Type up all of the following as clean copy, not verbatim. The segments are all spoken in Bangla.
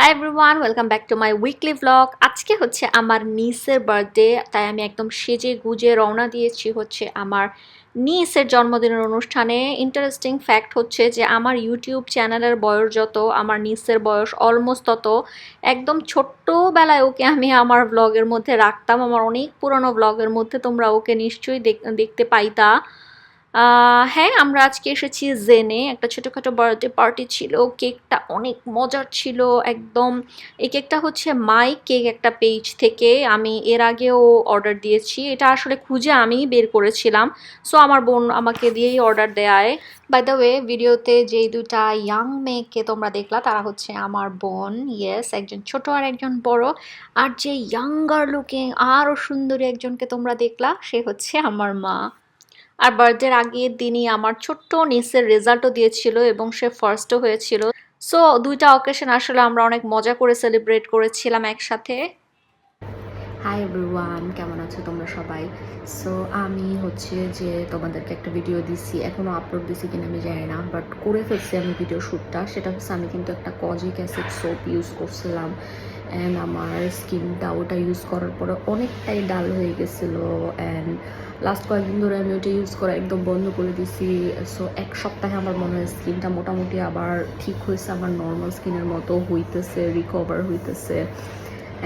Hi everyone, welcome back to my weekly blog. আজকে হচ্ছে আমার নিসের বার্থডে, তাই আমি একদম সেজে গুজে রওনা দিয়েছি হচ্ছে আমার নিসের জন্মদিনের অনুষ্ঠানে। ইন্টারেস্টিং ফ্যাক্ট হচ্ছে যে আমার ইউটিউব চ্যানেলের বয়স যত, আমার নিসের বয়স অলমোস্ট তত। একদম ছোট্টবেলায় ওকে আমি আমার ব্লগের মধ্যে রাখতাম, আমার অনেক পুরনো ব্লগের মধ্যে তোমরা ওকে নিশ্চয়ই দেখতে পাইতা। হ্যাঁ, আমরা আজকে এসেছি জেনে, একটা ছোটোখাটো বার্থডে পার্টি ছিল। কেকটা অনেক মজার ছিল একদম। এই কেকটা হচ্ছে মাই কেক একটা পেজ থেকে, আমি এর আগেও অর্ডার দিয়েছি। এটা আসলে খুঁজে আমি বের করেছিলাম, সো আমার বোন আমাকে দিয়েই অর্ডার দেয়। বাই দ্য ওয়ে, ভিডিওতে যেই দুটা ইয়াং মেয়েকে তোমরা দেখলা তারা হচ্ছে আমার বোন। ইয়েস, একজন ছোট আর একজন বড়। আর যে ইয়াঙ্গার লুকিং আরও সুন্দরী একজনকে তোমরা দেখলা, সে হচ্ছে আমার মা। আর বার্থডের আগের দিনই আমার ছোট্ট নিসের রেজাল্টও দিয়েছিল এবং সে ফার্স্টও হয়েছিল। সো দুইটা অকেশন আসলে আমরা অনেক মজা করে সেলিব্রেট করেছিলাম একসাথে। হাই এভরিওয়ান, কেমন আছো তোমরা সবাই? সো আমি হচ্ছে যে তোমাদেরকে একটা ভিডিও দিচ্ছি, এখনও আপলোড দিচ্ছি কিনা আমি জানি না, বাট করে ফেলছি আমি ভিডিও শ্যুটটা। সেটা হচ্ছে আমি কিন্তু একটা কজিক অ্যাসিড সোপ ইউজ করছিলাম, অ্যান্ড আমার স্কিনটা ওটা ইউজ করার পরে অনেকটাই ডাল হয়ে গেছিলো। অ্যান্ড লাস্ট কয়েকদিন ধরে আমি ওটা ইউজ করা একদম বন্ধ করে দিছি। সো এক সপ্তাহে আমার মনে হয় স্কিনটা মোটামুটি আবার ঠিক হয়েছে, আমার নর্মাল স্কিনের মতো হইতেছে, রিকভার হইতেছে।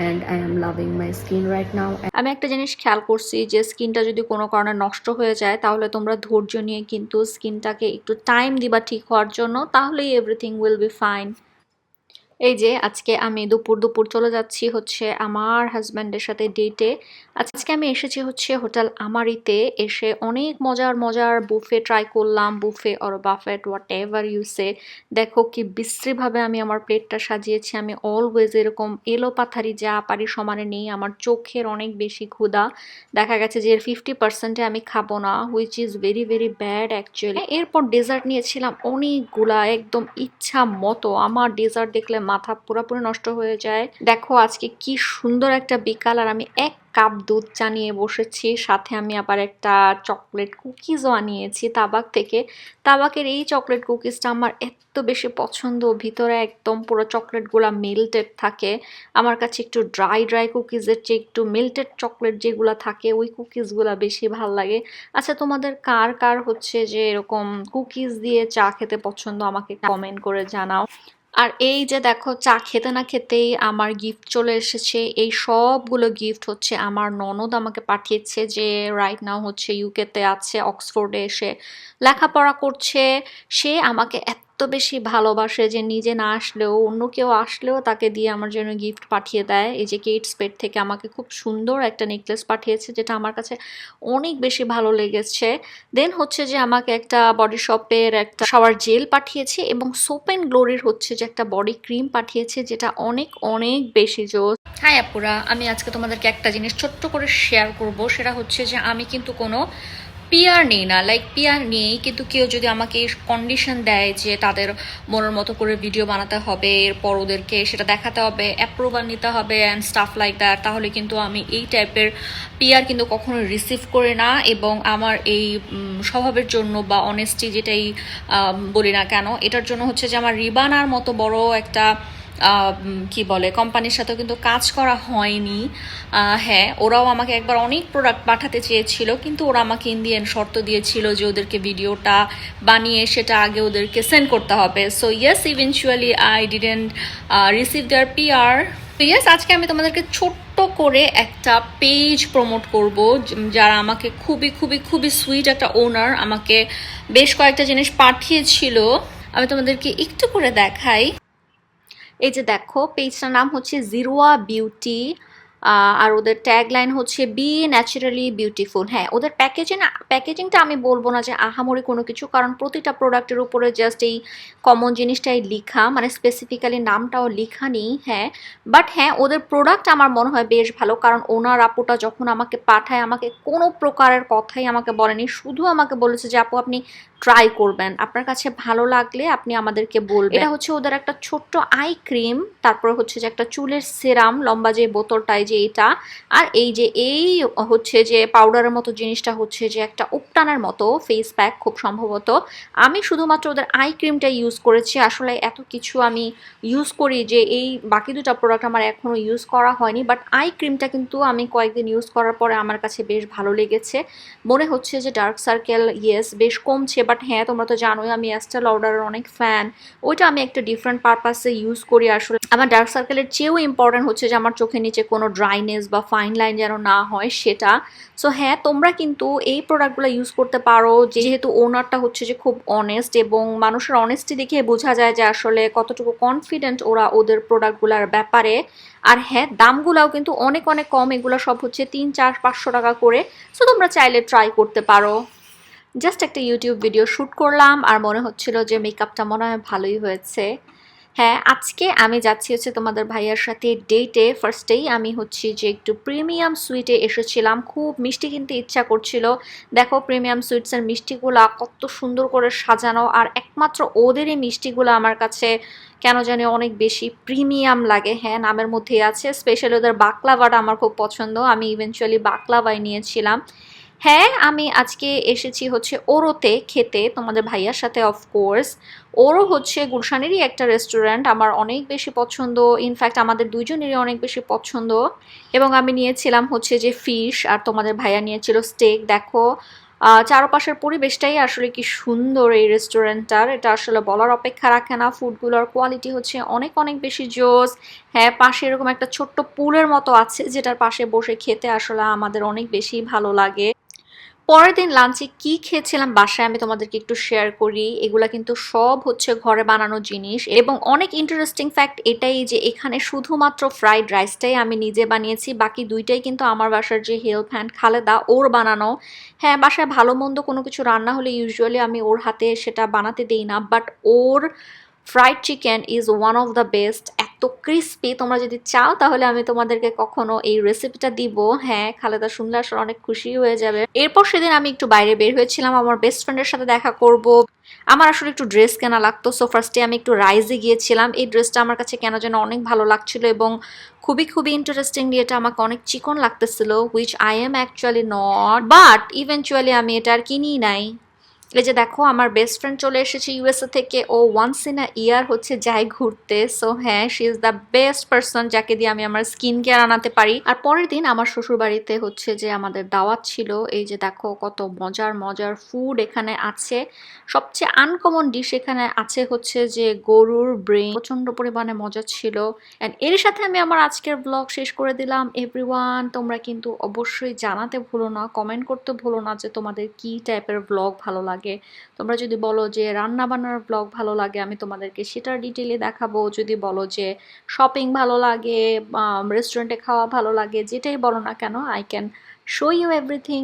And I am loving my skin right now. আমি একটা জিনিস খেয়াল করছি যে স্কিনটা যদি কোনো কারণে নষ্ট হয়ে যায় তাহলে তোমরা ধৈর্য নিয়ে কিন্তু স্কিনটাকে একটু টাইম দিবা ঠিক হওয়ার জন্য, তাহলেই এভরিথিং উইল বি ফাইন। এই যে আজকে আমি দুপুর দুপুর চলে যাচ্ছি হচ্ছে আমার হাজব্যান্ডের সাথে ডেটে। আজকে আমি এসেছি হচ্ছে হোটেল আমারিতে। এসে অনেক মজার মজার বুফে ট্রাই করলাম, buffet or buffet whatever you say. দেখো কি বিশ্রীভাবে আমি আমার প্লেটটা সাজিয়েছি। আমি অলওয়েজ এরকম এলো পাথারি যা পারি সমানে নেই, আমার চোখের অনেক বেশি ক্ষুধা। দেখা গেছে যে এর 50%-এ আমি খাবো না, which is very very bad actually. এরপর ডেজার্ট নিয়েছিলাম অনেকগুলা, একদম ইচ্ছা মতো। আমার ডেজার্ট দেখলে মাথা পুরোপুরি নষ্ট হয়ে যায়। দেখো আজকে কি সুন্দর একটা বিকাল, আর আমি 1 কাপ দুধ চা নিয়ে বসেছি, সাথে আমি আবার একটা চকলেট কুকিজও আনিয়েছি তাবাক থেকে। তাবাকের এই চকলেট কুকিজটা আমার এত বেশি পছন্দ, ভিতরে একদম পুরো চকলেটগুলো মেল্টেড থাকে। আমার কাছে একটু ড্রাই ড্রাই কুকিজের চেয়ে একটু মেল্টেড চকলেট যেগুলো থাকে ওই কুকিজগুলো বেশি ভাল লাগে। আচ্ছা, তোমাদের কার কার হচ্ছে যে এরকম কুকিজ দিয়ে চা খেতে পছন্দ, আমাকে কমেন্ট করে জানাও। আর এই যে দেখো, চা খেতে না খেতেই আমার গিফট চলে এসেছে। এই সবগুলো গিফট হচ্ছে আমার ননদ আমাকে পাঠিয়েছে, যে রাইট নাও হচ্ছে ইউকেতে আছে, অক্সফোর্ডে এসে লেখাপড়া করছে। সে আমাকে এত বেশি ভালোবাসে যে নিজে না আসলেও অন্য কেউ আসলেও তাকে দিয়ে আমার জন্য গিফট পাঠিয়ে দেয়। এই যে কেট স্পেড থেকে আমাকে খুব সুন্দর একটা নেকলেস পাঠিয়েছে, যেটা আমার কাছে অনেক বেশি ভালো লেগেছে। দেন হচ্ছে যে আমাকে একটা বডি শপের একটা শাওয়ার জেল পাঠিয়েছে, এবং সোপ অ্যান্ড গ্লোরির হচ্ছে যে একটা বডি ক্রিম পাঠিয়েছে, যেটা অনেক অনেক বেশি জোস। হ্যাঁ আপুরা, আমি আজকে তোমাদেরকে একটা জিনিস ছোট্ট করে শেয়ার করব। সেটা হচ্ছে যে আমি কিন্তু কোনো পিআর নেই না, লাইক পিআর নেই, কিন্তু কেউ যদি আমাকে কন্ডিশন দেয় যে তাদের মনের মতো করে ভিডিও বানাতে হবে, এরপর ওদেরকে সেটা দেখাতে হবে, অ্যাপ্রুভাল নিতে হবে অ্যান্ড স্টাফ লাইক দ্যাট, তাহলে কিন্তু আমি এই টাইপের পিআর কিন্তু কখনো রিসিভ করি না। এবং আমার এই স্বভাবের জন্য বা অনেস্টি যেটাই বলি না কেন, এটার জন্য হচ্ছে যে আমার রিবানার মতো বড় একটা কি বলে কোম্পানির সাথেও কিন্তু কাজ করা হয়নি। হ্যাঁ, ওরাও আমাকে একবার অনেক প্রোডাক্ট পাঠাতে চেয়েছিল, কিন্তু ওরা আমাকে ইন্ডিয়ান শর্ত দিয়েছিল যে ওদেরকে ভিডিওটা বানিয়ে সেটা আগে ওদেরকে সেন্ড করতে হবে। So yes, eventually I didn't receive there PR. তো ইয়েস, আজকে আমি তোমাদেরকে ছোট্ট করে একটা পেজ প্রমোট করব, যারা আমাকে খুবই খুবই খুবই সুইট একটা ওনার আমাকে বেশ কয়েকটা জিনিস পাঠিয়েছিল। আমি তোমাদেরকে একটু করে দেখাই। এই যে দেখো, পেজটার নাম হচ্ছে জিরোয়া বিউটি, আর ওদের ট্যাগলাইন হচ্ছে বি ন্যাচারালি বিউটিফুল। হ্যাঁ, ওদের প্যাকেজিংটা আমি বলবো না যে আহামরি কোনো কিছু, কারণ প্রতিটা প্রোডাক্টের উপরে জাস্ট এই কমন জিনিসটাই লিখা, মানে স্পেসিফিক্যালি নামটাও লিখা নেই। হ্যাঁ, বাট হ্যাঁ, ওদের প্রোডাক্ট আমার মনে হয় বেশ ভালো, কারণ ওনার আপুটা যখন আমাকে পাঠায় আমাকে কোনো প্রকারের কথাই আমাকে বলেনি, শুধু আমাকে বলেছে যে আপু আপনি ট্রাই করবেন, আপনার কাছে ভালো লাগলে আপনি আমাদেরকে বলবেন। এটা হচ্ছে ওদের একটা ছোট্ট আই ক্রিম, তারপর হচ্ছে যে একটা চুলের সেরাম, লম্বা যে বোতলটায় যে যে এটা। আর এই যে এই হচ্ছে যে পাউডারের মতো জিনিসটা হচ্ছে যে একটা উপটানের মতো ফেস প্যাক খুব সম্ভবত। আমি শুধুমাত্র ওদের আই ক্রিমটা ইউজ করেছি, আসলে এত কিছু আমি ইউজ করি যে এই বাকি দুটো প্রোডাক্ট আমার এখনও ইউজ করা হয়নি, বাট আই ক্রিমটা কিন্তু আমি কয়েকদিন ইউজ করার পরে আমার কাছে বেশ ভালো লেগেছে। মনে হচ্ছে যে ডার্ক সার্কেল ইয়েস বেশ কমছে, বাট হ্যাঁ তোমরা তো জানোই আমি অ্যাস্টে লাউডারের অনেক ফ্যান, ওইটা আমি একটা ডিফারেন্ট পারপাসে ইউজ করি। আসলে আমার ডার্ক সার্কেলের চেয়েও ইম্পর্টেন্ট হচ্ছে যে আমার চোখের নিচে কোনো ড্রাইনেস বা ফাইন লাইন যেন না হয় সেটা। সো হ্যাঁ তোমরা কিন্তু এই প্রোডাক্টগুলো ইউজ করতে পারো, যেহেতু ওনারটা হচ্ছে যে খুব অনেস্ট এবং মানুষের অনেস্টি দেখে বোঝা যায় যে আসলে কতটুকু কনফিডেন্ট ওরা ওদের প্রোডাক্টগুলোর ব্যাপারে। আর হ্যাঁ দামগুলোও কিন্তু অনেক অনেক কম, এগুলো সব হচ্ছে 300-400 টাকা করে। সো তোমরা চাইলে ট্রাই করতে পারো। জাস্ট একটা ইউটিউব ভিডিও শ্যুট করলাম আর মনে হচ্ছিল যে মেকআপটা মনে হয় ভালোই হয়েছে। হ্যাঁ আজকে আমি যাচ্ছি হচ্ছে তোমাদের ভাইয়ার সাথে ডেটে। ফার্স্টেই আমি হচ্ছে যে একটু প্রিমিয়াম সুইটে এসেছিলাম, খুব মিষ্টি কিনতে ইচ্ছা করছিল। দেখো প্রিমিয়াম সুইটসের মিষ্টিগুলা কত সুন্দর করে সাজানো, আর একমাত্র ওদেরই মিষ্টিগুলো আমার কাছে কেন জানি অনেক বেশি প্রিমিয়াম লাগে। হ্যাঁ নামের মধ্যেই আছে, স্পেশালি ওদের বাকলাভাটা আমার খুব পছন্দ, আমি ইভেনচুয়ালি বাকলাভাই নিয়েছিলাম। হ্যাঁ আমি আজকে এসেছি হচ্ছে ওরোতে খেতে তোমাদের ভাইয়ার সাথে। অফকোর্স ওরও হচ্ছে গুলশানেরই একটা রেস্টুরেন্ট, আমার অনেক বেশি পছন্দ, ইনফ্যাক্ট আমাদের দুইজনেরই অনেক বেশি পছন্দ। এবং আমি নিয়েছিলাম হচ্ছে যে ফিশ আর তোমাদের ভাইয়া নিয়েছিল স্টেক। দেখো চারপাশের পরিবেশটাই আসলে কি সুন্দর এই রেস্টুরেন্টটার, এটা আসলে বলার অপেক্ষা রাখে না। ফুডগুলোর কোয়ালিটি হচ্ছে অনেক অনেক বেশি জোস। হ্যাঁ পাশে এরকম একটা ছোট্ট পুলের মতো আছে যেটার পাশে বসে খেতে আসলে আমাদের অনেক বেশি ভালো লাগে। পরের দিন লাঞ্চে কি খেয়েছিলাম বাসায় আমি তোমাদেরকে একটু শেয়ার করি। এগুলা কিন্তু সব হচ্ছে ঘরে বানানো জিনিস, এবং অনেক ইন্টারেস্টিং ফ্যাক্ট এটাই যে এখানে শুধুমাত্র ফ্রাইড রাইসটাই আমি নিজে বানিয়েছি, বাকি দুইটাই কিন্তু আমার বাসার যে হেল্প হ্যান্ড খালেদা ওর বানানো। হ্যাঁ বাসায় ভালো মন্দ কোনো কিছু রান্না হলে ইউজুয়ালি আমি ওর হাতে সেটা বানাতে দেই না, but or fried chicken is one of the best, এত ক্রিস্পি। তোমরা যদি চাও তাহলে আমি তোমাদেরকে কখনো এই রেসিপিটা দিব। হ্যাঁ খালেদা শুনলে আসলে অনেক খুশি হয়ে যাবে। এরপর সেদিন আমি একটু বাইরে বের হয়েছিলাম আমার বেস্ট ফ্রেন্ডের সাথে দেখা করব। আমার আসলে একটু ড্রেস কেনা লাগতো, সো ফার্স্টে আমি একটু রাইজে গিয়েছিলাম। এই ড্রেসটা আমার কাছে কেন যেন অনেক ভালো লাগছিল এবং খুবই খুবই ইন্টারেস্টিংলি এটা আমাকে অনেক চিকন লাগতেছিল, which I am actually not, but eventually আমি এটা আর কিনিই নাই। এই যে দেখো আমার বেস্ট ফ্রেন্ড চলে এসেছে ইউএসএ থেকে, ও ওয়ান্স ইন আ ইয়ার হচ্ছে যায় ঘুরতে। সো হ্যাঁ she is the best person যাকে দিয়ে আমি আমার স্কিন কেয়ার আনাতে পারি। আর পরের দিন আমার শ্বশুর বাড়িতে হচ্ছে যে আমাদের দাওয়াত ছিল। এই যে দেখো কত মজার মজার ফুড এখানে আছে। সবচেয়ে আনকমন ডিশ এখানে আছে হচ্ছে যে গরুর ব্রেন, প্রচন্ড পরিমাণে মজা ছিল। অ্যান্ড এর সাথে আমি আমার আজকের ব্লগ শেষ করে দিলাম। এভরিওয়ান তোমরা কিন্তু অবশ্যই জানাতে ভুলো না, কমেন্ট করতে ভুলো না যে তোমাদের কি টাইপের ব্লগ ভালো লাগে। তোমরা যদি বলো যে রান্না বান্নার ব্লগ ভালো লাগে আমি তোমাদেরকে সেটার ডিটেইলে দেখাবো, যদি বলো যে শপিং ভালো লাগে, রেস্টুরেন্টে খাওয়া ভালো লাগে, যেটাই বলো না কেন I can show you everything.